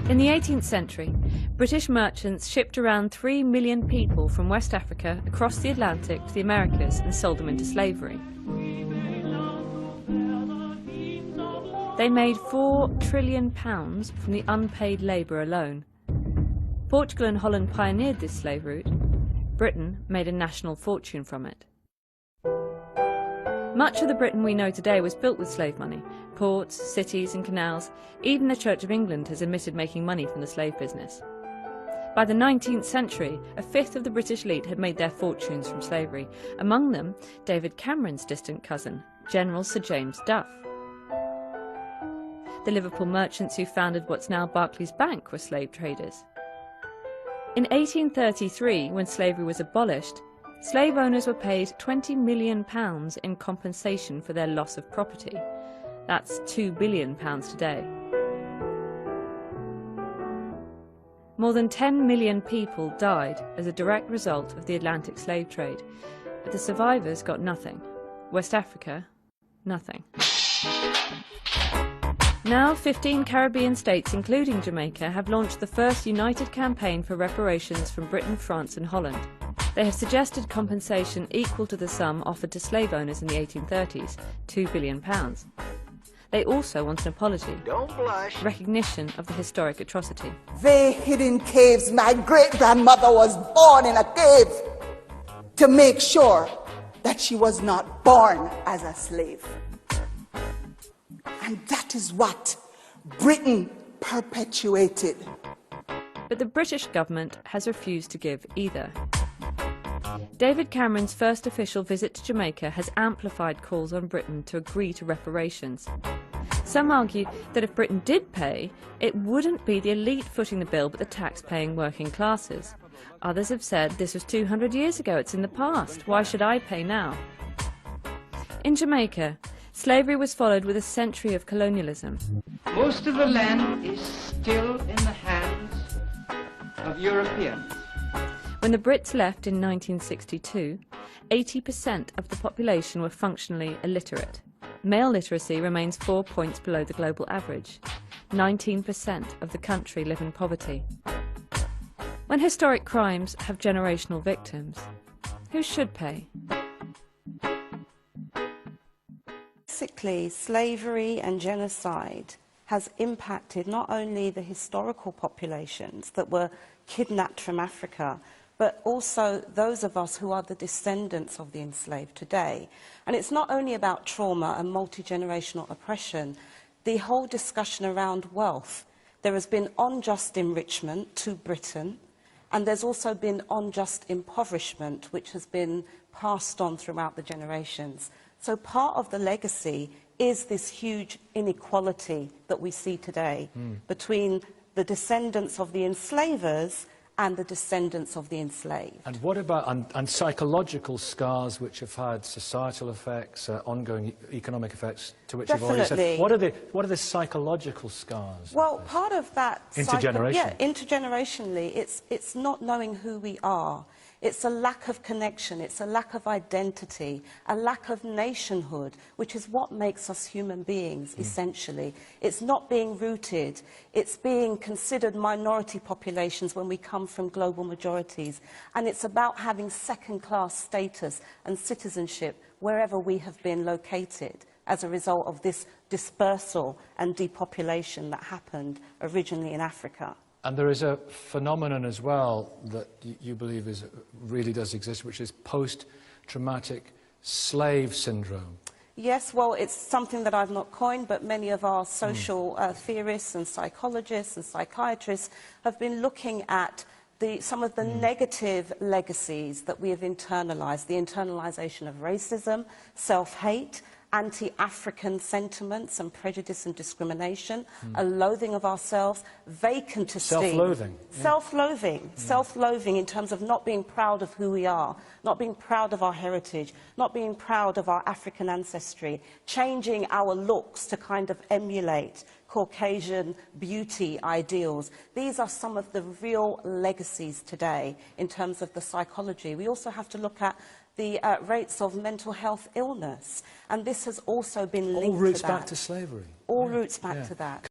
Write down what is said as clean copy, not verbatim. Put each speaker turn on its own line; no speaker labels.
In the 18th century, British merchants shipped around 3 million people from West Africa across the Atlantic to the Americas and sold them into slavery. They made £4 trillion from the unpaid labour alone. Portugal and Holland pioneered this slave route. Britain made a national fortune from it. Much of the Britain we know today was built with slave money. Ports, cities and canals. Even the Church of England has admitted making money from the slave business. By the 19th century, a fifth of the British elite had made their fortunes from slavery. Among them, David Cameron's distant cousin, General Sir James Duff. The Liverpool merchants who founded what's now Barclays Bank were slave traders. In 1833, when slavery was abolished, slave owners were paid £20 million in compensation for their loss of property. That's £2 billion today. More than 10 million people died as a direct result of the Atlantic slave trade, but the survivors got nothing. West Africa, nothing. Now 15 Caribbean states, including Jamaica, have launched the first united campaign for reparations from Britain, France and Holland. They have suggested compensation equal to the sum offered to slave owners in the 1830s, £2 billion. They also want an apology, recognition of the historic atrocity.
They hid in caves. My great-grandmother was born in a cave to make sure that she was not born as a slave. And that is what Britain perpetuated.
But the British government has refused to give either. David Cameron's first official visit to Jamaica has amplified calls on Britain to agree to reparations. Some argue that if Britain did pay, it wouldn't be the elite footing the bill but the tax-paying working classes. Others have said this was 200 years ago, it's in the past, why should I pay now? In Jamaica, slavery was followed with a century of colonialism.
Most of the land is still in the hands of Europeans.
When the Brits left in 1962, 80% of the population were functionally illiterate. Male literacy remains 4 points below the global average. 19% of the country live in poverty. When historic crimes have generational victims, who should pay?
Basically, slavery and genocide has impacted not only the historical populations that were kidnapped from Africa, but also those of us who are the descendants of the enslaved today. And it's not only about trauma and multi-generational oppression. The whole discussion around wealth, there has been unjust enrichment to Britain, and there's also been unjust impoverishment, which has been passed on throughout the generations. So part of the legacy is this huge inequality that we see today between the descendants of the enslavers and the descendants of the enslaved.
And what about and psychological scars which have had societal effects, ongoing economic effects, to which you've already said? What are the psychological scars?
Well, part of that...
Intergenerational.
Yeah, intergenerationally, it's not knowing who we are. It's a lack of connection, it's a lack of identity, a lack of nationhood, which is what makes us human beings, essentially. It's not being rooted, it's being considered minority populations when we come from global majorities. And it's about having second-class status and citizenship wherever we have been located as a result of this dispersal and depopulation that happened originally in Africa.
And there is a phenomenon as well that you believe really does exist, which is post-traumatic slave syndrome.
Yes, well, it's something that I've not coined, but many of our social theorists and psychologists and psychiatrists have been looking at some of the negative legacies that we have internalized, the internalization of racism, self-hate, anti-African sentiments and prejudice and discrimination, a loathing of ourselves, vacant esteem.
Self-loathing.
Self-loathing. Self-loathing in terms of not being proud of who we are, not being proud of our heritage, not being proud of our African ancestry, changing our looks to kind of emulate Caucasian beauty ideals. These are some of the real legacies today in terms of the psychology. We also have to look at the rates of mental health illness, and this has also been linked to that.
All roots back to slavery.
All roots back to that.